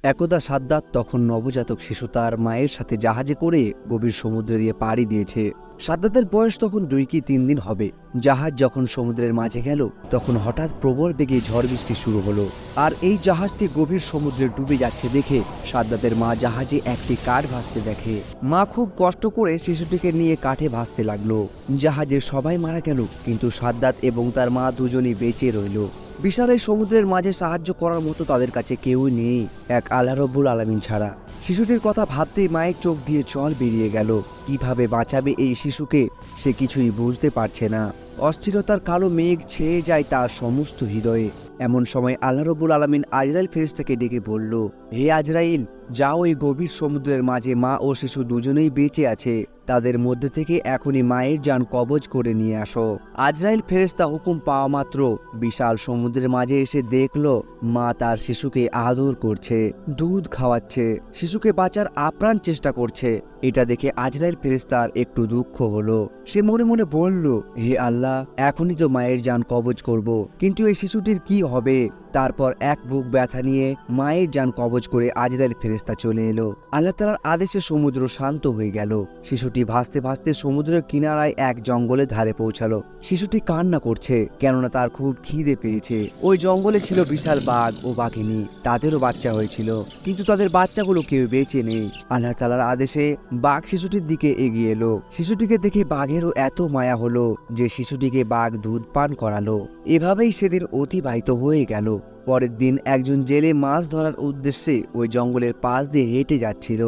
একদা সাদ্দাত তখন নবজাতক শিশু তার মায়ের সাথে জাহাজে করে গভীর সমুদ্র দিয়ে পাড়ি দিয়েছে। সাদ্দাতের বয়স তখন 2 কি 3 দিন হবে। জাহাজ যখন সমুদ্রের মাঝে গেল তখন হঠাৎ প্রবল বেগে ঝড় বৃষ্টি শুরু হলো। আর এই জাহাজটি গভীর সমুদ্রে ডুবে যাচ্ছে দেখে সাদ্দাতের মা জাহাজে একটি কাঠ ভাসতে দেখে। মা খুব কষ্ট করে শিশুটিকে নিয়ে কাঠে ভাসতে লাগলো। জাহাজের সবাই মারা গেল, কিন্তু সাদ্দাত এবং তার মা দুজনই বেঁচে রইল। বিশাল এই সমুদ্রের মাঝে সাহায্য করার মতো তাদের কাছে কেউই নেই, এক আল্লাহ রব্বুল আলামিন ছাড়া। শিশুটির কথা ভাবতেই মায়ের চোখ দিয়ে জল বেরিয়ে গেল। কিভাবে বাঁচাবে এই শিশুকে সে কিছুই বুঝতে পারছে না। অস্থিরতার কালো মেঘ ছেয়ে যায় তার সমস্ত হৃদয়ে। এমন সময় আল্লাহ রব্বুল আলামিন আজরাইল ফেরেশতাকে ডেকে বলল, হে আজরাইল, যাও এই গভীর সমুদ্রের মাঝে মা ও শিশু দুজনেই বেঁচে আছে, তাদের মধ্যে থেকে এখনই মায়ের জান কবজ করে নিয়ে আসো। আজরাইল ফেরেশতা হুকুম পাওয়া মাত্র বিশাল সমুদ্রের মাঝে এসে দেখল মা তার শিশুকে আদর করছে, দুধ খাওয়াচ্ছে, শিশুকে বাঁচার আপ্রাণ চেষ্টা করছে। এটা দেখে আজরাইল ফেরেশতার একটু দুঃখ হলো। সে মনে মনে বলল, হে আল্লাহ, এখনই তো মায়ের জান কবজ করব, কিন্তু এই শিশুটির কি হবে? তারপর এক বুক ব্যথা নিয়ে মায়ের জান কবজ করে আজরাইল ফেরেশতা চলে এলো। আল্লাহ তাআলার আদেশে সমুদ্র শান্ত হয়ে গেল। শিশুটি ভাসতে ভাসতে সমুদ্রের কিনারায় এক জঙ্গলের ধারে পৌঁছালো। শিশুটি কান্না করছে, কেননা তার খুব খিদে পেয়েছে। ওই জঙ্গলে ছিল বিশাল বাঘ ও বাঘিনী, তাদেরও বাচ্চা হয়েছিল, কিন্তু তাদের বাচ্চাগুলো কেউ বেঁচে নেই। আল্লাহ তাআলার আদেশে বাঘ শিশুটির দিকে এগিয়ে এলো। শিশুটিকে দেখে বাঘেরও এত মায়া হলো যে শিশুটিকে বাঘ দুধ পান করালো। এভাবেই সেদিন অতিবাহিত হয়ে গেল। পরের দিন একজন জেলে মাছ ধরার উদ্দেশ্যে ওই জঙ্গলের পাশ দিয়ে হেঁটে যাচ্ছিল।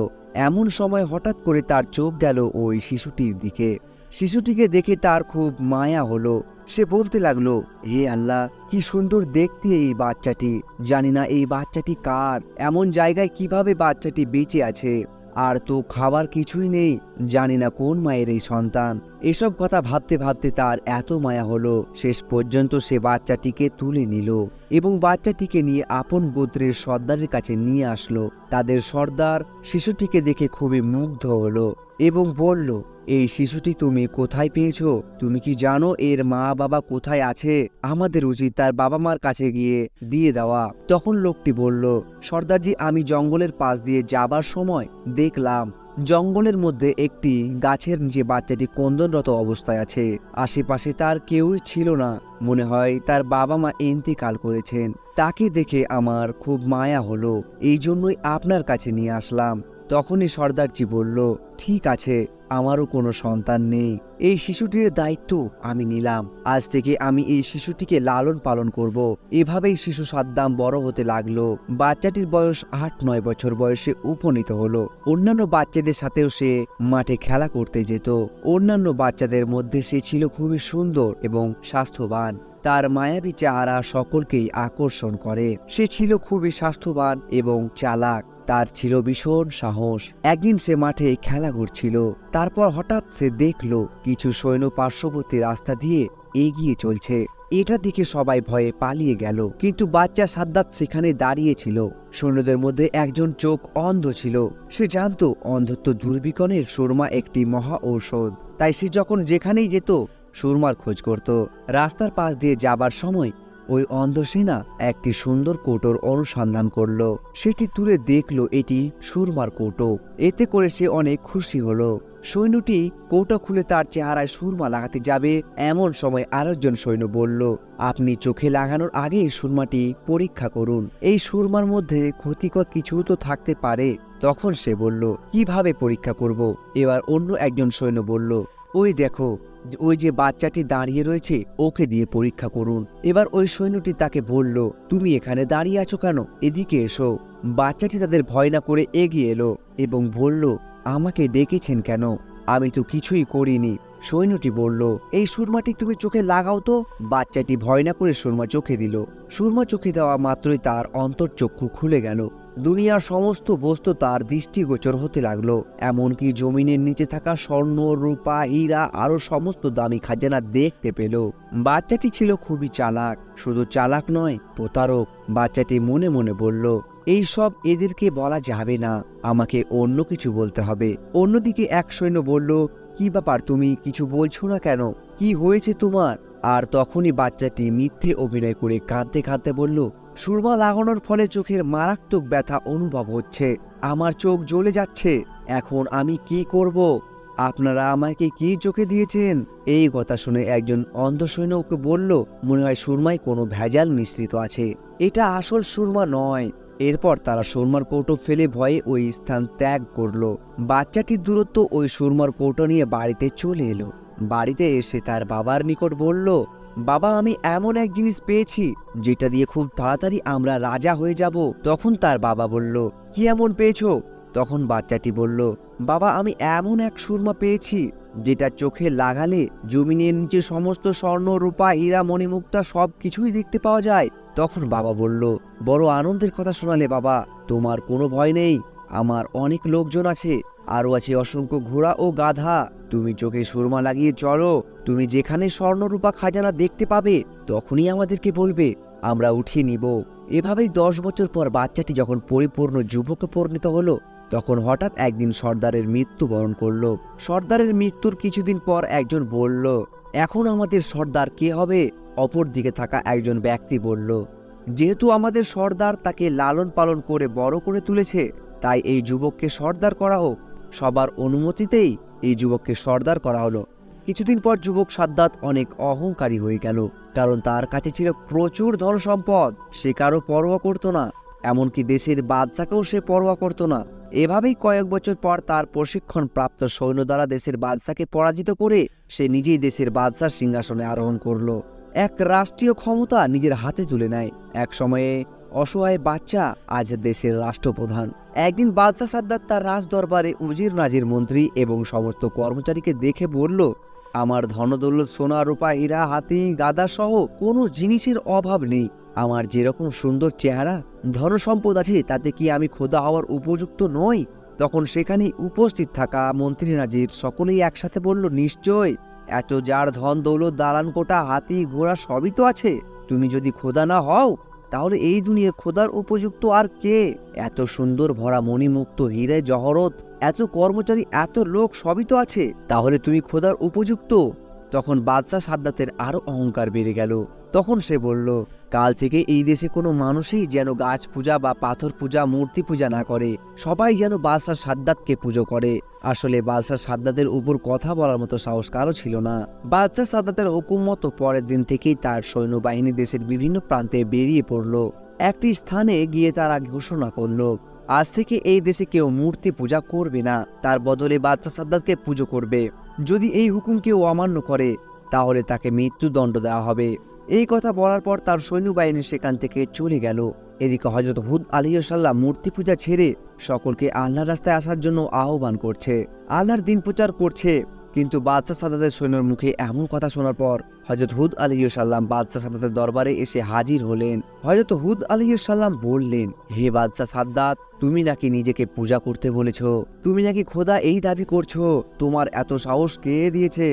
এমন সময় হঠাৎ করে তার চোখ গেল ওই শিশুটির দিকে। শিশুটিকে দেখে তার খুব মায়া হলো। সে বলতে লাগলো, হে আল্লাহ, কি সুন্দর দেখতে এই বাচ্চাটি। জানি না এই বাচ্চাটি কার, এমন জায়গায় কিভাবে বাচ্চাটি বেঁচে আছে। আর তো খাবার কিছুই নেই, জানি না কোন মায়ের এই সন্তান। এসব কথা ভাবতে ভাবতে তার এত মায়া হলো, শেষ পর্যন্ত সে বাচ্চাটিকে তুলে নিল এবং বাচ্চাটিকে নিয়ে আপন গোত্রের সর্দারের কাছে নিয়ে আসলো। তাদের সর্দার শিশুটিকে দেখে খুবই মুগ্ধ হলো এবং বলল, এই শিশুটি তুমি কোথায় পেয়েছো? তুমি কি জানো এর মা বাবা কোথায় আছে? আমাদের উচিত তার বাবা মার কাছে গিয়ে দিয়ে দেওয়া। তখন লোকটি বলল, সর্দারজি, আমি জঙ্গলের পাশ দিয়ে যাবার সময় দেখলাম জঙ্গলের মধ্যে একটি গাছের নিচে বাচ্চাটি ক্রন্দনরত অবস্থায় আছে। আশেপাশে তার কেউই ছিল না, মনে হয় তার বাবা মা ইন্তেকাল করেছেন। তাকে দেখে আমার খুব মায়া হলো, এই জন্যই আপনার কাছে নিয়ে আসলাম। তখনই সর্দারজি বলল, ঠিক আছে, আমারও কোনো সন্তান নেই, এই শিশুটির দায়িত্ব আমি নিলাম। আজ থেকে আমি এই শিশুটিকে লালন পালন করব। এভাবেই শিশু সাদ্দাম বড় হতে লাগলো। বাচ্চাটির বয়স 8-9 বছর বয়সে উপনীত হলো। অন্যান্য বাচ্চাদের সাথেও সে মাঠে খেলা করতে যেত। অন্যান্য বাচ্চাদের মধ্যে সে ছিল খুবই সুন্দর এবং স্বাস্থ্যবান। তার মায়াবী চেহারা সকলকেই আকর্ষণ করে। সে ছিল খুবই স্বাস্থ্যবান এবং চালাক। তার ছিল ভীষণ সাহস। একদিন সে মাঠে খেলা করছিল। তারপর হঠাৎ সে দেখল কিছু সৈন্য পার্শ্ববর্তী রাস্তা দিয়ে এগিয়ে চলছে। এটা দেখে সবাই ভয়ে পালিয়ে গেল, কিন্তু বাচ্চা সাদ্দাত সেখানে দাঁড়িয়েছিল। সৈন্যদের মধ্যে একজন চোখ অন্ধ ছিল। সে জানতো অন্ধত্ব দূরবীক্ষণের সুরমা একটি মহা ঔষধ। তাই সে যখন যেখানেই যেত সুরমার খোঁজ করত। রাস্তার পাশ দিয়ে যাবার সময় ওই অন্ধ সেনা একটি সুন্দর কৌটোর অনুসন্ধান করলো। সেটি তুলে দেখলো এটি সুরমার কৌটো। এতে করে সে অনেক খুশি হলো। সৈন্যটি কৌটো খুলে তার চেহারায় সুরমা লাগাতে যাবে, এমন সময় আরেকজন সৈন্য বলল, আপনি চোখে লাগানোর আগে সুরমাটি পরীক্ষা করুন, এই সুরমার মধ্যে ক্ষতিকর কিছু তো থাকতে পারে। তখন সে বলল, কিভাবে পরীক্ষা করব? এবার অন্য একজন সৈন্য বলল, ওই দেখো, ওই যে বাচ্চাটি দাঁড়িয়ে রয়েছে, ওকে দিয়ে পরীক্ষা করুন। এবার ওই সৈন্যটি তাকে বলল, তুমি এখানে দাঁড়িয়ে আছো কেন? এদিকে এসো। বাচ্চাটি তাদের ভয় না করে এগিয়ে এলো এবং বলল, আমাকে ডেকেছেন কেন? আমি তো কিছুই করিনি। সৈন্যটি বলল, এই সুরমাটি তুমি চোখে লাগাও তো। বাচ্চাটি ভয় না করে সুরমা চোখে দিল। সুরমা চোখে দেওয়া মাত্রই তার অন্তর্চক্ষু খুলে গেল। দুনিয়ার সমস্ত বস্তু তার দৃষ্টিগোচর হতে লাগলো। এমনকি জমিনের নিচে থাকা স্বর্ণ, রূপা, হীরা আরো সমস্ত দামি খাজানা দেখতে পেল। বাচ্চাটি ছিল খুবই চালাক। শুধু চালাক নয়, প্রতারক। বাচ্চাটি মনে মনে বলল, এই সব এদেরকে বলা যাবে না, আমাকে অন্য কিছু বলতে হবে। অন্যদিকে এক সৈন্য বলল, কি ব্যাপার, তুমি কিছু বলছো না কেন? কি হয়েছে তোমার? আর তখনই বাচ্চাটি মিথ্যে অভিনয় করে কাঁদতে কাঁদতে বলল, সুরমা লাগানোর ফলে চোখের মারাত্মক ব্যথা অনুভব হচ্ছে। আমার চোখ জ্বলে যাচ্ছে। এখন আমি কি করব? আপনারা আমাকে কি চোখে দিয়েছেন? এই কথা শুনে একজন অন্ধ সৈন্য ওকে বলল, মনে হয় সুরমায় কোনো ভেজাল মিশ্রিত আছে, এটা আসল সুরমা নয়। এরপর তারা সুরমার কৌটো ফেলে ভয়ে ওই স্থান ত্যাগ করলো। বাচ্চাটির দূরত্ব ওই সুরমার কৌটো নিয়ে বাড়িতে চলে এলো। বাড়িতে এসে তার বাবার নিকট বলল, বাবা, আমি এমন এক জিনিস পেয়েছি যেটা দিয়ে খুব তাড়াতাড়ি আমরা রাজা হয়ে যাব। তখন তার বাবা বলল, কি এমন পেয়েছো? তখন বাচ্চাটি বলল, বাবা, আমি এমন এক সুরমা পেয়েছি যেটা চোখে লাগালে জমিনের নিচে সমস্ত স্বর্ণ, রূপা, হীরা, মণিমুক্তা সব কিছুই দেখতে পাওয়া যায়। তখন বাবা বলল, বড় আনন্দের কথা শোনালে বাবা, তোমার কোনো ভয় নেই। আমার অনেক লোকজন আছে, আরও আছে অসংখ্য ঘোড়া ও গাধা। তুমি চোখে সুরমা লাগিয়ে চলো। তুমি যেখানে স্বর্ণরূপা খাজানা দেখতে পাবে তখনই আমাদেরকে বলবে, আমরা উঠিয়ে নিব। এভাবেই 10 বছর পর বাচ্চাটি যখন পরিপূর্ণ যুবকে পরিণত হলো, তখন হঠাৎ একদিন সর্দারের মৃত্যুবরণ করল। সর্দারের মৃত্যুর কিছুদিন পর একজন বলল, এখন আমাদের সর্দার কে হবে? অপর দিকে থাকা একজন ব্যক্তি বলল, যেহেতু আমাদের সর্দার তাকে লালন পালন করে বড় করে তুলেছে, তাই এই যুবককে সর্দার করা হোক। সবার অনুমতিতেই এই যুবককে সর্দার করা হলো। কিছুদিন পর যুবক সাদ্দাত অনেক অহংকারী হয়ে গেল, কারণ তার কাছে ছিল প্রচুর ধন সম্পদ। সে কারো পরোয়া করত না, এমনকি দেশের বাদশাকেও সে পরোয়া করত না। এভাবেই কয়েক বছর পর তার প্রশিক্ষণ প্রাপ্ত সৈন্য দ্বারা দেশের বাদশাকে পরাজিত করে সে নিজেই দেশের বাদশার সিংহাসনে আরোহণ করলো। এক রাষ্ট্রীয় ক্ষমতা নিজের হাতে তুলে নেয়। এক সময়ে অসহায় বাচ্চা আজ দেশের রাষ্ট্রপ্রধান। একদিন বাদশাহ সাদ্দাত তার রাজ দরবারে উজির নাজির মন্ত্রী এবং সমস্ত কর্মচারীকে দেখে বলল, আমার ধনদৌলত, সোনা, রূপা, হীরা, হাতি, গাদা সহ কোনো জিনিসের অভাব নেই। আমার যেরকম সুন্দর চেহারা, ধনসম্পদ আছে, তাতে কি আমি খোদা হওয়ার উপযুক্ত নই? তখন সেখানে উপস্থিত থাকা মন্ত্রী নাজির সকলেই একসাথে বলল, নিশ্চয়, এত যার ধন দৌলত, দালান কোটা, হাতি, ঘোড়া সবই তো আছে। তুমি যদি খোদা না হও, তাহলে এই দুনিয়ার খোদার উপযুক্ত আর কে? এত সুন্দর ভরা মণিমুক্ত, হীরে জহরত, এত কর্মচারী, এত লোক সবই তো আছে, তাহলে তুমি খোদার উপযুক্ত। তখন বাদশাহ সাদ্দাতের আরো অহংকার বেড়ে গেল। তখন সে বলল, কাল থেকে এই দেশে কোনো মানুষই যেন গাছ পূজা বা পাথর পূজা, মূর্তি পূজা না করে। সবাই যেন বাদশাহ সাদ্দাতকে পুজো করে। আসলে বাদশাহ সাদ্দাতের উপর কথা বলার মতো সাহস কারও ছিল না। বাদশাহ সাদ্দাতের হুকুম মতো পরের দিন থেকেই তার সৈন্যবাহিনী দেশের বিভিন্ন প্রান্তে বেরিয়ে পড়ল। একটি স্থানে গিয়ে তারা ঘোষণা করল, আজ থেকে এই দেশে কেউ মূর্তি পূজা করবে না, তার বদলে বাদশাহ সাদ্দাতকে পুজো করবে। যদি এই হুকুম কেউ অমান্য করে তাহলে তাকে মৃত্যুদণ্ড দেওয়া হবে। এই কথা বলার পর তার সৈন্যবাহিনী সেখান থেকে চলে গেল। এদিকে হযরত হুদ আলাইহিসসালাম মূর্তি পূজা ছেড়ে সকলকে আল্লাহর রাস্তায় আসার জন্য আহ্বান করছে, আল্লাহর দিন প্রচার করছে। কিন্তু বাদশাহ সাদ্দাতের সৈন্যর মুখে এমন কথা শোনার পর হযরত হুদ আলাইহিসসালাম বাদশাহ সাদ্দাতের দরবারে এসে হাজির হলেন। হযরত হুদ আলাইহিসসালাম বললেন, হে বাদশাহ সাদ্দাত, তুমি নাকি নিজেকে পূজা করতে বলেছ, তুমি নাকি খোদা এই দাবি করছো। তোমার এত সাহস কে দিয়েছে?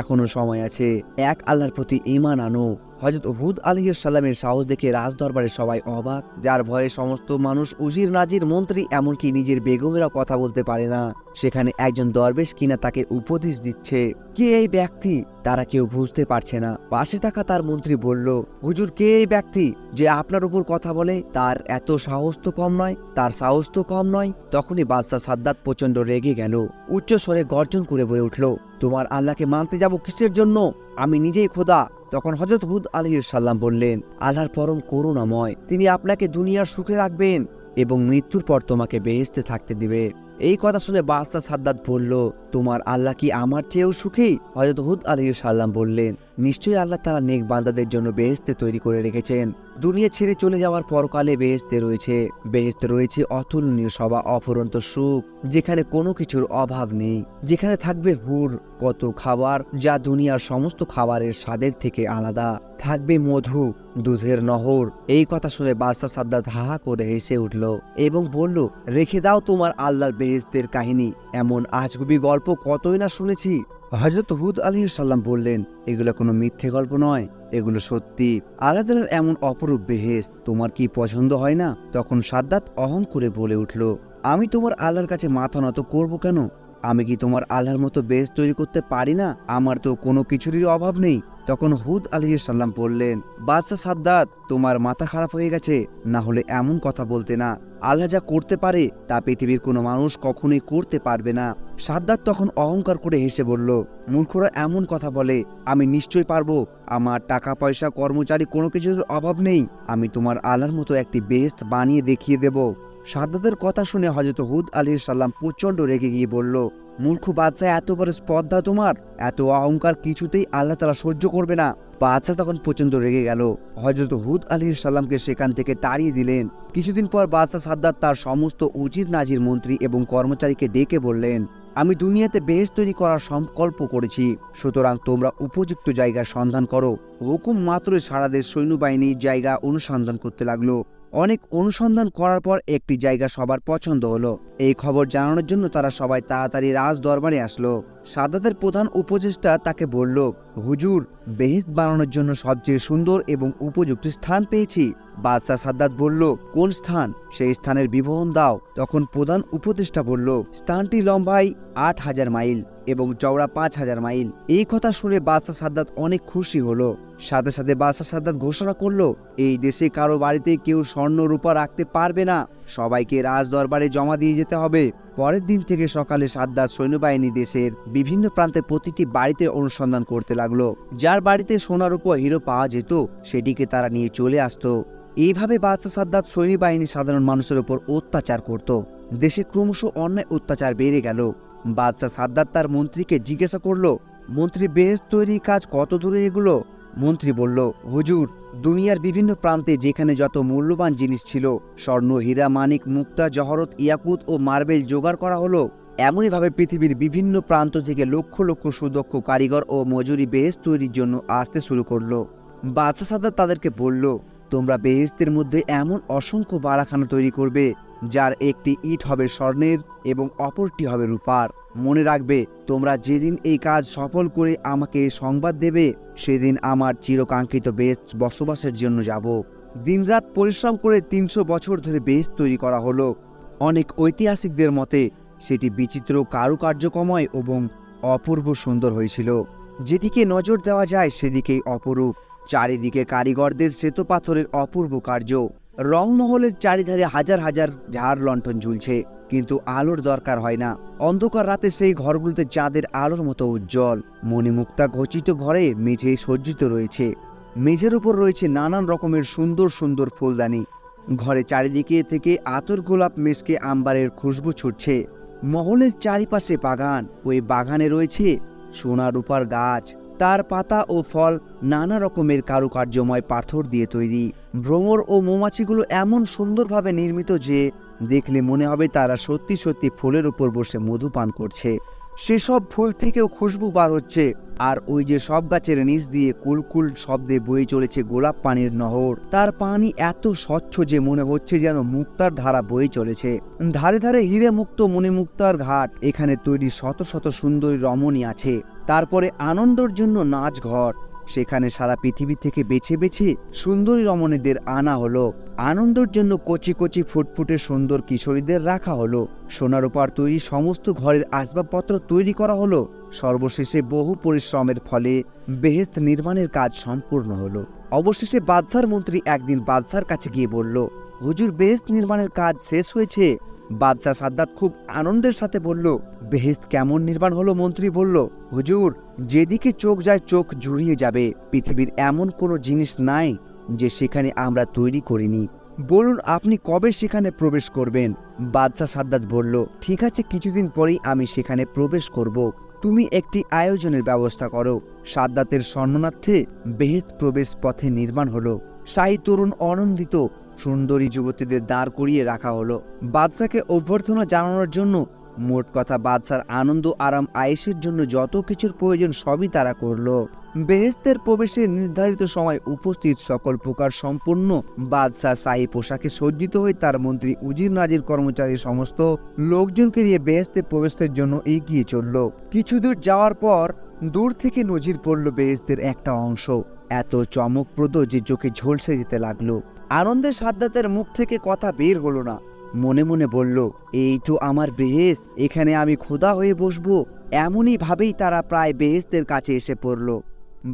এখনো সময় আছে, এক আল্লাহর প্রতি ঈমান আনো। হযরত হুদ আলাইহিসসালামের সাহস দেখে রাজদরবারে সবাই অবাক, যার ভয়ে সমস্ত মানুষ, উজির নাজির মন্ত্রী, এমনকি নিজের বেগমেরা কথা বলতে পারে না। সেখানে একজন দরবেশ কিনা তাকে উপদেশ দিচ্ছে। কে এই ব্যক্তি? তারা কেউ বুঝতে পারছে না। পাশে থাকা তার মন্ত্রী বলল, হুজুর, কে এই ব্যক্তি যে আপনার উপর কথা বলে? তার এত সাহস তো কম নয়, তার সাহস তো কম নয়। তখনই বাদশাহ সাদ্দাত প্রচন্ড রেগে গেল, উচ্চ স্বরে গর্জন করে বলে উঠল, তোমার আল্লাহকে মানতে যাব কিসের জন্য? আমি নিজেই খোদা। তখন হযরত হুদ আলাইহিসসালাম বললেন, আল্লাহর পরম করুণাময়, তিনি আপনাকে দুনিয়ার সুখে রাখবেন এবং মৃত্যুর পর তোমাকে বেহেশতে থাকতে দিবে। এই কথা শুনে বাদশাহ সাদ্দাত বলল, তোমার আল্লাহ কি আমার চেয়েও সুখী? হযরত হুদ আলাইহিসসালাম বললেন, নিশ্চয়ই আল্লাহ তাআলা নেক বান্দাদের জন্য বেহেশতে তৈরি করে রেখেছেন। দুনিয়া ছেড়ে চলে যাওয়ার পরকালে বেহেশতে রয়েছে। বেহেশতে রয়েছে অতুলনীয় সভা, অফুরন্ত সুখ, যেখানে কোনো কিছুর অভাব নেই, যেখানে থাকবে হুর, কত খাবার যা দুনিয়ার সমস্ত খাবারের স্বাদের থেকে আলাদা, থাকবে মধু, দুধের নহর। এই কথা শুনে বাদশাহ সাদ্দাত হা হা করে হেসে উঠল এবং বলল, রেখে দাও তোমার আল্লাহর বেহেশতের কাহিনী, এমন আজগুবি গল্প কতই না শুনেছি। হযরত হুদ আলাইহিসসালাম বললেন, এগুলো কোনো মিথ্যে গল্প নয়, এগুলো সত্যি। আল্লাহ তাআলার এমন অপরূপ বেহেশত তোমার কি পছন্দ হয় না? তখন সাদ্দাত অহং করে বলে উঠল, আমি তোমার আল্লাহর কাছে মাথা নত করব কেন? আমি কি তোমার আল্লাহর মতো বেহেশত তৈরি করতে পারি না? আমার তো কোনো কিছুরই অভাব নেই। তখন হুদ আলাইহিস সালাম বললেন, বাদশাহ সাদ্দাত, তোমার মাথা খারাপ হয়ে গেছে, না হলে এমন কথা বলতে না। আল্লাহ যা করতে পারে তা পৃথিবীর কোনো মানুষ কখনোই করতে পারবে না। সাদ্দাত তখন অহংকার করে হেসে বলল, মূর্খরা এমন কথা বলে, আমি নিশ্চয়ই পারবো। আমার টাকা পয়সা কর্মচারী কোনো কিছুর অভাব নেই। আমি তোমার আল্লাহর মতো একটি বেহেশত বানিয়ে দেখিয়ে দেব। সাদ্দাতের কথা শুনে হযরত হুদ আলাইহিস সালাম প্রচণ্ড রেগে গিয়ে বলল, মূর্খ বাদশাহ, এত বড় স্পর্ধা তোমার! এত অহংকার কিছুতেই আল্লাহ তাআলা সহ্য করবে না। বাদশাহ তখন প্রচণ্ড রেগে গেল। হযরত হুদ আলাইহিস সালামকে সেখান থেকে তাড়িয়ে দিলেন। কিছুদিন পর বাদশাহ সাদ্দাত তার সমস্ত উজির নাজির মন্ত্রী এবং কর্মচারীকে ডেকে বললেন, আমি দুনিয়াতে বেহেশত তৈরি করার সংকল্প করেছি, সুতরাং তোমরা উপযুক্ত জায়গার সন্ধান করো। হুকুম মাত্রই সারা দেশ সৈন্যবাহিনী জায়গা অনুসন্ধান করতে লাগলো। অনেক অনুসন্ধান করার পর একটি জায়গা সবার পছন্দ হলো। এই খবর জানানোর জন্য তারা সবাই তাড়াতাড়ি রাজ দরবারে আসলো। সাদ্দাতের প্রধান উপদেষ্টা তাকে বলল, হুজুর, বেহেশত বানানোর জন্য সবচেয়ে সুন্দর এবং উপযুক্ত স্থান পেয়েছি। বাদশাহ সাদ্দাত বলল, কোন স্থান? সেই স্থানের বিবরণ দাও। তখন প্রধান উপদেষ্টা বলল, স্থানটি লম্বায় ৮,০০০ মাইল এবং চওড়া ৫,০০০ মাইল। এই কথা শুনে বাদশাহ সাদ্দাত অনেক খুশি হলো। সাথে সাথে বাদশাহ সাদ্দাত ঘোষণা করলো, এই দেশে কারো বাড়িতে কেউ স্বর্ণ রূপা রাখতে পারবে না, সবাইকে রাজ দরবারে জমা দিয়ে যেতে হবে। পরের দিন থেকে সকালে সাদ্দাত সৈন্যবাহিনী দেশের বিভিন্ন প্রান্তে প্রতিটি বাড়িতে অনুসন্ধান করতে লাগলো। যার বাড়িতে সোনা রূপা হিরো পাওয়া যেত সেটিকে তারা নিয়ে চলে আসতো। এইভাবে বাদশাহ সাদ্দাত সৈন্যবাহিনী সাধারণ মানুষের উপর অত্যাচার করত। দেশে ক্রমশ অন্যায় অত্যাচার বেড়ে গেল। বাদশাহ সাদ্দাত তার মন্ত্রীকে জিজ্ঞাসা করলো, মন্ত্রী, বেহেশত তৈরির কাজ কত দূরে এগুলো? মন্ত্রী বলল, হুজুর, দুনিয়ার বিভিন্ন প্রান্তে যেখানে যত মূল্যবান জিনিস ছিল, স্বর্ণ, হীরা, মানিক, মুক্তা, জহরত, ইয়াকুত ও মার্বেল জোগাড় করা হলো। এমনইভাবে পৃথিবীর বিভিন্ন প্রান্ত থেকে লক্ষ লক্ষ সুদক্ষ কারিগর ও মজুরি বেহেশত তৈরির জন্য আসতে শুরু করলো। বাদশাহ সাদ্দাত তাদেরকে বলল, তোমরা বেহেশতের মধ্যে এমন অসংখ্য বাড়াখানা তৈরি করবে, যার একটি ইট হবে স্বর্ণের এবং অপরটি হবে রূপার। মনে রাখবে, তোমরা যেদিন এই কাজ সফল করে আমাকে সংবাদ দেবে, সেদিন আমার চিরকাঙ্ক্ষিত বেহেশত বসবাসের জন্য যাব। দিনরাত পরিশ্রম করে ৩০০ বছর ধরে বেহেশত তৈরি করা হলো। অনেক ঐতিহাসিকদের মতে সেটি বিচিত্র কারুকার্যকময় এবং অপূর্ব সুন্দর হয়েছিল। যেদিকে নজর দেওয়া যায় সেদিকেই অপরূপ। চারিদিকে কারিগরদের শ্বেতপাথরের অপূর্ব কার্য। রংমহলের চারিধারে হাজার হাজার ঝাড় লণ্ঠন ঝুলছে, কিন্তু আলোর দরকার হয় না। অন্ধকার রাতে সেই ঘরগুলোতে চাঁদের আলোর মতো উজ্জ্বল। মণিমুক্তা ঘচিত ঘরে মেঝে সজ্জিত রয়েছে। মেঝের উপর রয়েছে নানান রকমের সুন্দর সুন্দর ফুলদানি। ঘরে চারিদিকে থেকে আতর, গোলাপ, মেসকে আম্বারের খুশবু ছুটছে। মহলের চারিপাশে বাগান, ওই বাগানে রয়েছে সোনা রূপার গাছ। তার পাতা ও ফল নানা রকমের কারুকার্যময় পাথর দিয়ে তৈরি। ভ্রমর ও মৌমাছিগুলো এমন সুন্দরভাবে নির্মিত যে দেখলে মনে হবে তারা সত্যি সত্যি ফুলের উপর বসে মধু পান করছে। সেসব ফুল থেকেও খুশবু বার হচ্ছে। আর ওই যে সব গাছের নিচ দিয়ে কুলকুল শব্দে বয়ে চলেছে গোলাপ পানির নহর। তার পানি এত স্বচ্ছ যে মনে হচ্ছে যেন মুক্তার ধারা বয়ে চলেছে। ধারে ধারে হিরে মুক্ত মণিমুক্তার ঘাট। এখানে তৈরি শত শত সুন্দরী রমণী আছে। তারপরে আনন্দের জন্য নাচ ঘর। সেখানে সারা পৃথিবী থেকে বেছে বেছে সুন্দরী রমণীদের আনা হলো। আনন্দের জন্য কচি কচি ফুটফুটে সুন্দর কিশোরীদের রাখা হলো। সোনা রূপার তৈরি সমস্ত ঘরের আসবাবপত্র তৈরি করা হলো। সর্বশেষে বহু পরিশ্রমের ফলে বেহেশত নির্মাণের কাজ সম্পূর্ণ হলো। অবশেষে বাদশার মন্ত্রী একদিন বাদশার কাছে গিয়ে বলল, হুজুর, বেহেশত নির্মাণের কাজ শেষ হয়েছে। বাদশাহ সাদ্দাত খুব আনন্দের সাথে বলল, বেহেশত কেমন নির্মাণ হলো? মন্ত্রী বলল, হুজুর, যেদিকে চোখ যায় চোখ জুড়িয়ে যাবে। পৃথিবীর এমন কোনো জিনিস নাই যে সেখানে আমরা তৈরি করিনি। বলুন, আপনি কবে সেখানে প্রবেশ করবেন? বাদশাহ সাদ্দাত বলল, ঠিক আছে, কিছুদিন পরেই আমি সেখানে প্রবেশ করব। তুমি একটি আয়োজনের ব্যবস্থা করো। সাদ্দাতের সম্মানার্থে বেহেশত প্রবেশ পথে নির্মাণ হলো। শাহী তরুণ আনন্দিত সুন্দরী যুবতীদের দাঁড় করিয়ে রাখা হলো বাদশাকে অভ্যর্থনা জানানোর জন্য। মোট কথা, বাদশার আনন্দ, আরাম, আয়েশের জন্য যত কিছুর প্রয়োজন সবই তারা করল। বেহেশতের প্রবেশের নির্ধারিত সময় উপস্থিত সকল প্রকার সম্পূর্ণ বাদশাহ শাহী পোশাকে সজ্জিত হয়ে তার মন্ত্রী, উজির, নাজির, কর্মচারী সমস্ত লোকজনকে নিয়ে বেহেশতে প্রবেশের জন্য এগিয়ে চলল। কিছু দূর যাওয়ার পর দূর থেকে নজির পড়ল বেহেশতের একটা অংশ, এত চমকপ্রদ যে চোখে ঝলসে যেতে লাগলো। আনন্দে সাদ্দাতের মুখ থেকে কথা বের হলো না। মনে মনে বলল, এই তো আমার বেহেশত, এখানে আমি খোদা হয়ে বসবো। এমনই ভাবেই তারা প্রায় বেহেশতের কাছে এসে পড়ল।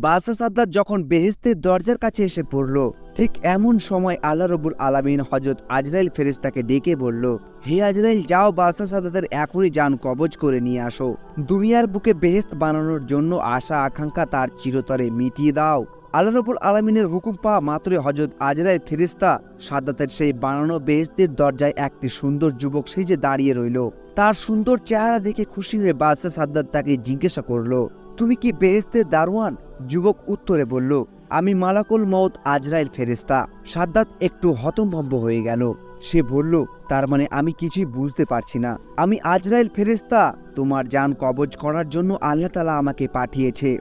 বাদশাহ সাদ্দাত যখন বেহেশতের দরজার কাছে এসে পড়ল, ঠিক এমন সময় আল্লাহ রব্বুল আলামিন হযরত আজরাইল ফেরেশতাকে ডেকে বলল, হে আজরাইল, যাও বাদশাহ সাদ্দাতের এখনই জান কবজ করে নিয়ে আসো। দুনিয়ার বুকে বেহেশত বানানোর জন্য আশা আকাঙ্ক্ষা তার চিরতরে মিটিয়ে দাও। আল্লাহ রব্বুল আলামিনের হুকুম পাওয়া মাত্রই হযরত আজরাইল ফেরেশতা সাদ্দাতের সেই বানানো বেহেশতের দরজায় একটি সুন্দর যুবক সেজে দাঁড়িয়ে রইল। তার সুন্দর চেহারা দেখে খুশি হয়ে বাদশাহ সাদ্দাত তাকে জিজ্ঞাসা করল, তুমি কি বেহেশতের দারোয়ান? যুবক উত্তরে বলল, আমি মালাকুল মউত আজরাইল ফেরেশতা। সাদ্দাত একটু হতভম্ব হয়ে গেল। সে বলল, তার মানে আমি কিছুই বুঝতে পারছি না। আমি আজরাইল ফেরেশতা, তোমার জান কবজ করার জন্য আল্লাহ তাআলা আমাকে পাঠিয়েছে।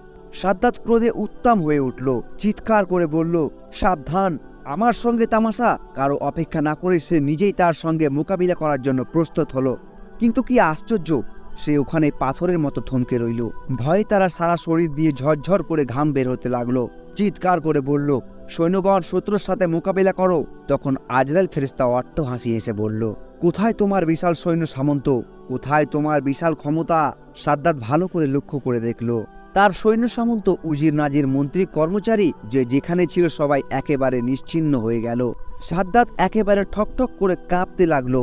সাদ্দাত ক্রোধে উত্তম হয়ে উঠল, চিৎকার করে বলল, সাবধান, আমার সঙ্গে তামাশা। কারো অপেক্ষা না করে সে নিজেই তার সঙ্গে মোকাবিলা করার জন্য প্রস্তুত হলো। কিন্তু কি আশ্চর্য, সে ওখানে পাথরের মতো থমকে রইল। ভয়ে তারা সারা শরীর দিয়ে ঝরঝর করে ঘাম বের হতে লাগলো। চিৎকার করে বলল, সৈন্যগণ, শত্রুর সাথে মোকাবিলা করো। তখন আজরাইল ফেরেশতা অট্ট হাসি এসে বলল, কোথায় তোমার বিশাল সৈন্য সামন্ত? কোথায় তোমার বিশাল ক্ষমতা? সাদ্দাত ভালো করে লক্ষ্য করে দেখল, তার সৈন্য সামন্ত, উজির নাজির, মন্ত্রী, কর্মচারী যে যেখানে ছিল সবাই একেবারে নিশ্চিহ্ন হয়ে গেল। সাদ্দাত একেবারে ঠকঠক করে কাঁপতে লাগলো।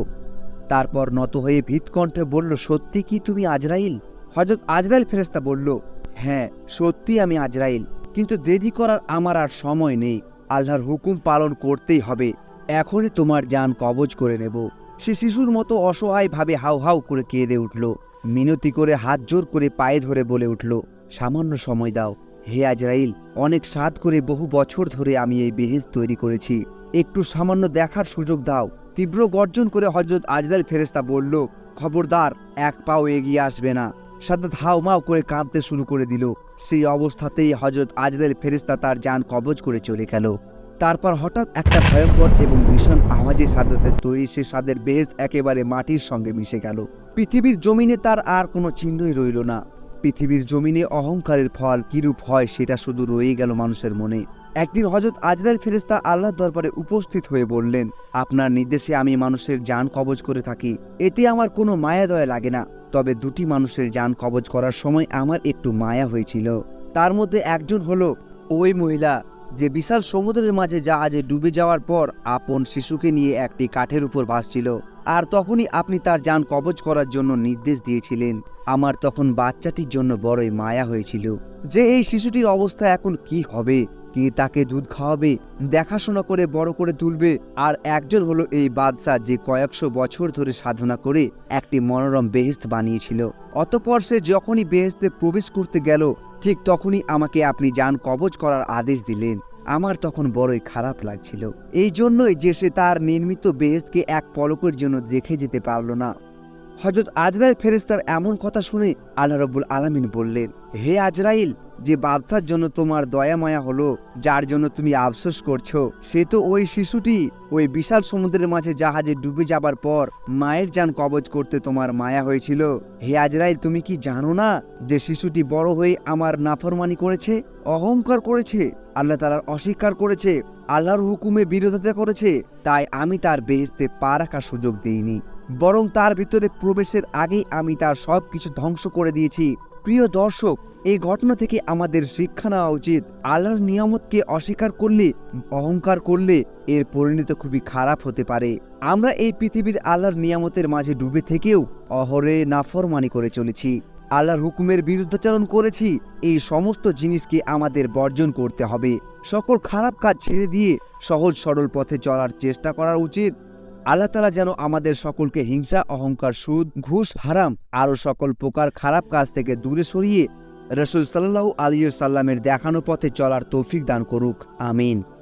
তারপর নত হয়ে ভীতকণ্ঠে বলল, সত্যি কি তুমি আজরাইল? হযরত আজরাইল ফেরেশতা বলল, হ্যাঁ, সত্যি আমি আজরাইল, কিন্তু দেরি করার আমার আর সময় নেই। আল্লাহর হুকুম পালন করতেই হবে। এখনই তোমার জান কবজ করে নেব। সে শিশুর মতো অসহায়ভাবে হাউ হাউ করে কেঁদে উঠল। মিনতি করে হাত জোর করে পায়ে ধরে বলে উঠল, সামান্য সময় দাও। হে আজরাইল, অনেক সাধ করে বহু বছর ধরে আমি এই বেহেশত তৈরি করেছি, একটু সামান্য দেখার সুযোগ দাও। তীব্র গর্জন করে হযরত আজরাইল ফেরেশতা বলল, খবরদার, এক পাও এগিয়ে আসবে না। সাদ্দাত হাউমাউ করে কাঁদতে শুরু করে দিল। সেই অবস্থাতেই হযরত আজরাইল ফেরেশতা তার জান কবজ করে চলে গেল। তারপর হঠাৎ একটা ভয়ঙ্কর এবং ভীষণ আওয়াজে সাদ্দাতের তৈরি সে সাদের বেহেশত একেবারে মাটির সঙ্গে মিশে গেল। পৃথিবীর জমিনে তার আর কোনো চিহ্নই রইল না। পৃথিবীর জমিনে অহংকারের ফল কিরূপ হয় সেটা শুধু রয়ে গেল মানুষের মনে। একদিন হযরত আজরাইল ফেরেশতা আল্লাহর দরবারে উপস্থিত হয়ে বললেন, আপনার নির্দেশে আমি মানুষের জান কবজ করে থাকি। এতে আমার কোনো মায়া দয়া লাগে না। তবে দুটি মানুষের জান কবজ করার সময় আমার একটু মায়া হয়েছিল। তার মধ্যে একজন হলো ওই মহিলা যে বিশাল সমুদ্রের মাঝে জাহাজে ডুবে যাওয়ার পর আপন শিশুকে নিয়ে একটি কাঠের উপর ভাসছিল। আর তখনই আপনি তার জান কবজ করার জন্য নির্দেশ দিয়েছিলেন। আমার তখন বাচ্চাটির জন্য বড়ই মায়া হয়েছিল যে এই শিশুটির অবস্থা এখন কি হবে, কে তাকে দুধ খাওয়াবে, দেখাশোনা করে বড় করে তুলবে। আর একজন হলো এই বাদশা যে কয়েকশো বছর ধরে সাধনা করে একটি মনোরম বেহেশত বানিয়েছিল। অতঃপর সে যখনই বেহেশতে প্রবেশ করতে গেল, ঠিক তখনই আমাকে আপনি জান কবজ করার আদেশ দিলেন। আমার তখন বড়ই খারাপ লাগছিল, এই জন্যই যে সে তার নির্মিত বেহেশতকে এক পলকের জন্য দেখে যেতে পারল না। হযরত আজরাইল ফেরেশতার এমন কথা শুনে আল্লাহ রাব্বুল আলামিন বললেন, হে আজরাইল, যে বাদশার জন্য তোমার দয়া মায়া হলো, যার জন্য তুমি আফসোস করছো, সে তো ওই শিশুটি ওই বিশাল সমুদ্রের মাঝে জাহাজে ডুবে যাবার পর মায়ের জান কবজ করতে তোমার মায়া হয়েছিল। হে আজরাইল, তুমি কি জানো না যে শিশুটি বড় হয়ে আমার নাফরমানি করেছে, অহংকার করেছে, আল্লাহ তাআলার অস্বীকার করেছে, আল্লাহর হুকুমে বিরোধিতা করেছে। তাই আমি তার বেহেশতে পা রাখার সুযোগ দিইনি, বরং তার ভিতরে প্রবেশের আগেই আমি তার সবকিছু ধ্বংস করে দিয়েছি। প্রিয় দর্শক, এই ঘটনা থেকে আমাদের শিক্ষা নেওয়া উচিত, আল্লাহর নিয়ামতকে অস্বীকার করলে, অহংকার করলে এর পরিণতি খুবই খারাপ হতে পারে। আমরা এই পৃথিবীর আল্লাহর নিয়ামতের মাঝে ডুবে থেকেও অহরে নাফরমানি করে চলেছি, আল্লাহর হুকুমের বিরুদ্ধাচরণ করেছি। এই সমস্ত জিনিসকে আমাদের বর্জন করতে হবে। সকল খারাপ কাজ ছেড়ে দিয়ে সহজ সরল পথে চলার চেষ্টা করা উচিত। আল্লাহ তাআলা যেন আমাদের সকলকে হিংসা, অহংকার, সুদ, ঘুষ, হারাম আরও সকল প্রকার খারাপ কাজ থেকে দূরে সরিয়ে রাসূল সাল্লাল্লাহু আলাইহি ওয়াসাল্লামের দেখানো পথে চলার তৌফিক দান করুক। আমিন।